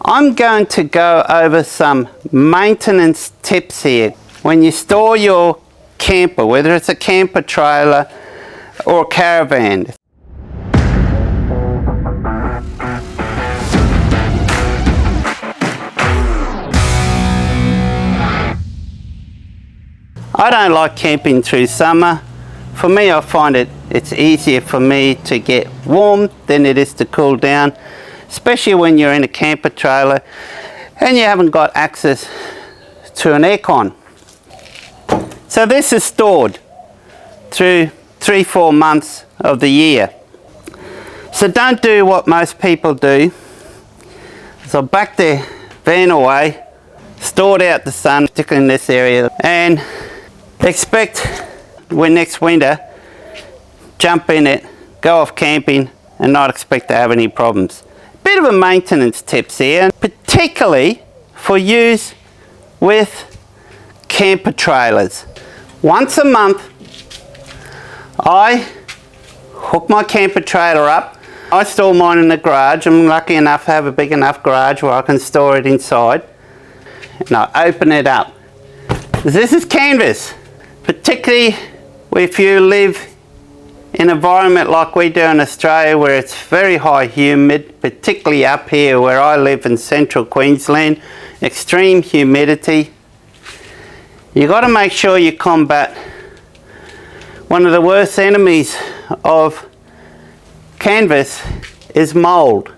I'm going to go over some maintenance tips here. When you store your camper, whether it's a camper trailer or a caravan. I don't like camping through summer. For me, I find it's easier for me to get warm than it is to cool down, especially when you're in a camper trailer and you haven't got access to an aircon. So this is stored through 3-4 months of the year. So don't do what most people do. So back their van away, stored out the sun, particularly in this area, and expect when next winter, jump in it, go off camping and not expect to have any problems. Bit of a maintenance tips here, particularly for use with camper trailers. Once a month, I hook my camper trailer up. I store mine in the garage. I'm lucky enough to have a big enough garage where I can store it inside. And I open it up. This is canvas, particularly if you live in an environment like we do in Australia where it's very high humid, particularly up here where I live in central Queensland, extreme humidity. You've got to make sure you combat one of the worst enemies of canvas is mold.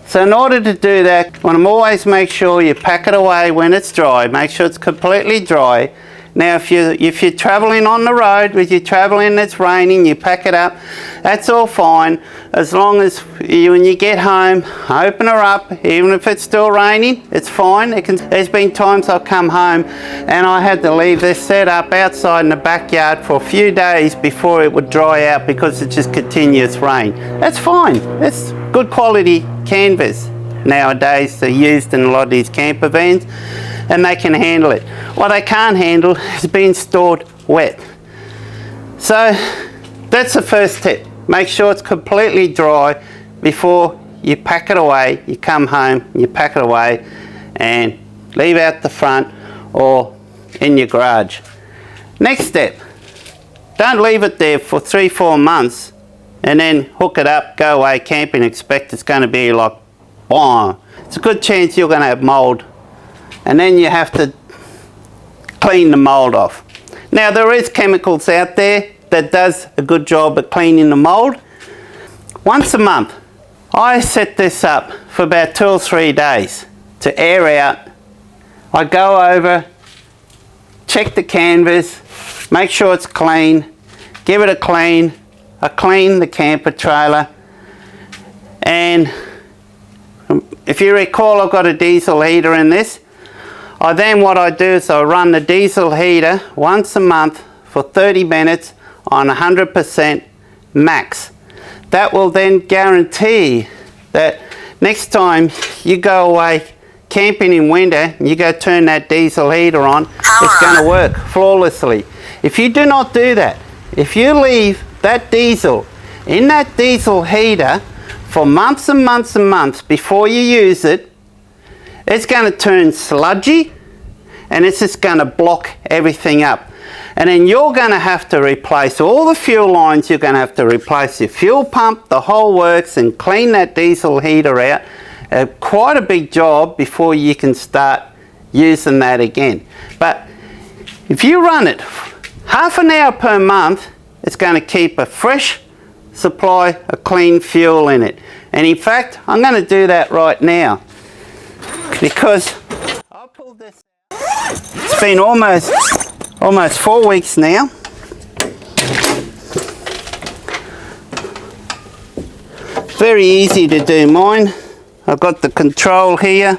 So in order to do that, I want to always make sure you pack it away when it's dry. Make sure it's completely dry. Now if you're traveling on the road, if you're traveling and it's raining, you pack it up, that's all fine. As long as when you get home, open her up, even if it's still raining, it's fine. There's been times I've come home and I had to leave this set up outside in the backyard for a few days before it would dry out because it's just continuous rain. That's fine. It's good quality canvas. Nowadays they're used in a lot of these camper vans and they can handle it. What they can't handle is being stored wet. So that's the first tip. Make sure it's completely dry before you pack it away. You come home, you pack it away and leave out the front or in your garage. Next step, don't leave it there for 3-4 months and then hook it up, go away camping, expect it's going to be like, oh, it's a good chance you're going to have mold. And then you have to clean the mold off. Now there is chemicals out there that does a good job at cleaning the mold. Once a month, I set this up for about 2 or 3 days to air out. I go over, check the canvas, make sure it's clean, give it a clean. I clean the camper trailer, and if you recall, I've got a diesel heater in this. What I do is I run the diesel heater once a month for 30 minutes on 100% max. That will then guarantee that next time you go away camping in winter and you go turn that diesel heater on, it's going to work flawlessly. If you do not do that, if you leave that diesel in that diesel heater for months and months and months before you use it, it's going to turn sludgy and it's just going to block everything up. And then you're going to have to replace all the fuel lines, you're going to have to replace your fuel pump, the whole works, and clean that diesel heater out. Quite a big job before you can start using that again. But if you run it half an hour per month, it's going to keep a fresh supply of clean fuel in it. And in fact, I'm going to do that right now because I pulled this out. It's been almost 4 weeks now. Very easy to do mine. I've got the control here.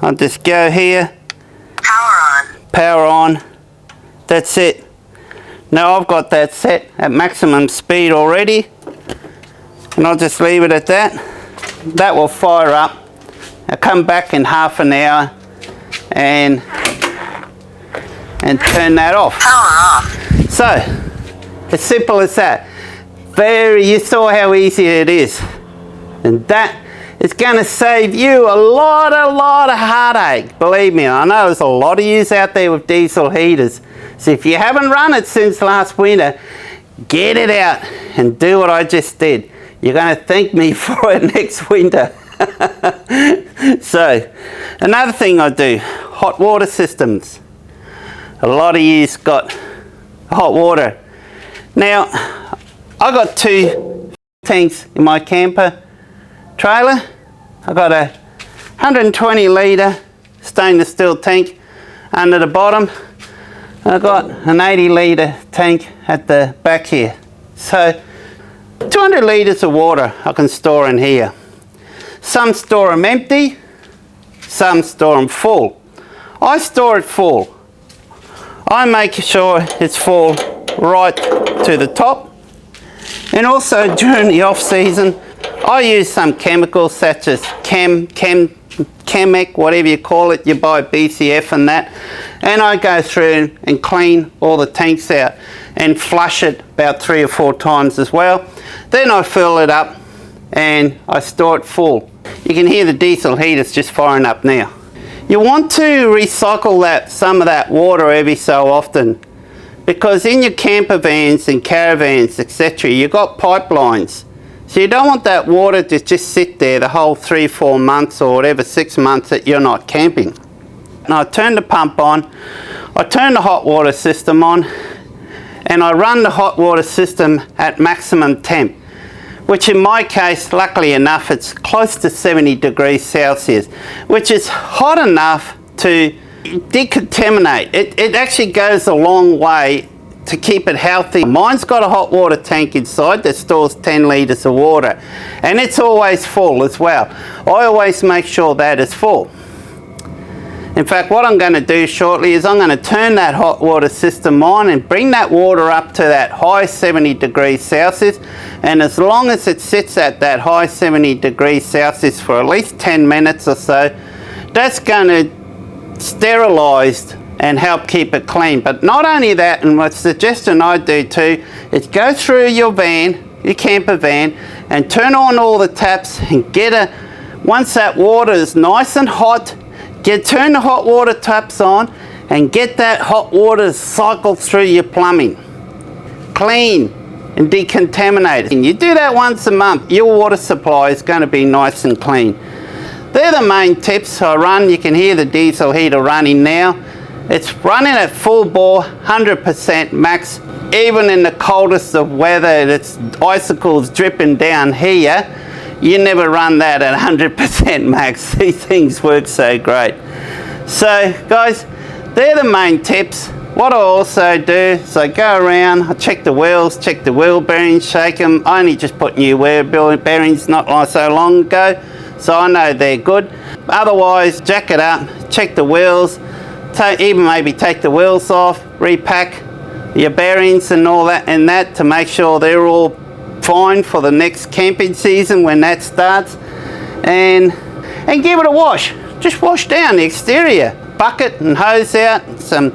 I'll just go here. Power on. Power on. That's it. Now I've got that set at maximum speed already, and I'll just leave it at that. That will fire up. I'll come back in half an hour and turn that off. Power off. So, as simple as that. You saw how easy it is. And that It's going to save you a lot of heartache. Believe me, I know there's a lot of yous out there with diesel heaters. So if you haven't run it since last winter, get it out and do what I just did. You're going to thank me for it next winter. So, another thing I do, hot water systems. A lot of yous got hot water. Now, I got 2 tanks in my camper trailer. I got a 120 litre stainless steel tank under the bottom. I got an 80 litre tank at the back here. So 200 litres of water I can store in here. Some store them empty, some store them full. I store it full. I make sure it's full right to the top. And also during the off season, I use some chemicals such as Chemec, whatever you call it. You buy BCF and that. And I go through and clean all the tanks out and flush it about 3 or 4 times as well. Then I fill it up and I store it full. You can hear the diesel heaters just firing up now. You want to recycle some of that water every so often, because in your camper vans and caravans, etc., you've got pipelines. So you don't want that water to just sit there the whole 3-4 months or whatever, 6 months that you're not camping. Now I turn the pump on, I turn the hot water system on, and I run the hot water system at maximum temp, which in my case, luckily enough, it's close to 70 degrees Celsius, which is hot enough to decontaminate. It actually goes a long way to keep it healthy. Mine's got a hot water tank inside that stores 10 litres of water, and it's always full as well. I always make sure that is full. In fact, what I'm going to do shortly is I'm going to turn that hot water system on and bring that water up to that high 70 degrees Celsius. And as long as it sits at that high 70 degrees Celsius for at least 10 minutes or so, that's going to sterilise and help keep it clean. But not only that, and what suggestion I do too, is go through your van, your camper van, and turn on all the taps and once that water is nice and hot, turn the hot water taps on and get that hot water cycled through your plumbing. Clean and decontaminate it. And you do that once a month, your water supply is going to be nice and clean. They're the main tips I run. You can hear the diesel heater running now. It's running at full bore, 100% max. Even in the coldest of weather, it's icicles dripping down here. You never run that at 100% max. These things work so great. So guys, they're the main tips. What I also do is I go around, I check the wheels, check the wheel bearings, shake them. I only just put new wheel bearings not so long ago, so I know they're good. Otherwise, jack it up, check the wheels, even maybe take the wheels off, repack your bearings and all that to make sure they're all fine for the next camping season when that starts, and give it a wash. Just wash down the exterior, bucket and hose out, some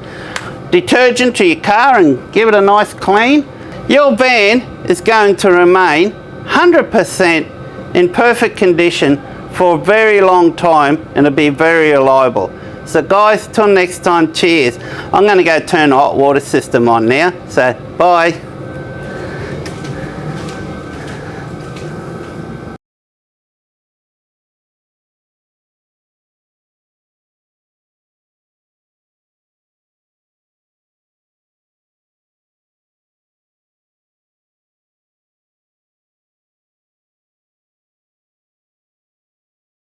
detergent to your car and give it a nice clean. Your van is going to remain 100% in perfect condition for a very long time, and it'll be very reliable. So guys, till next time, cheers. I'm going to go turn the hot water system on now, so bye.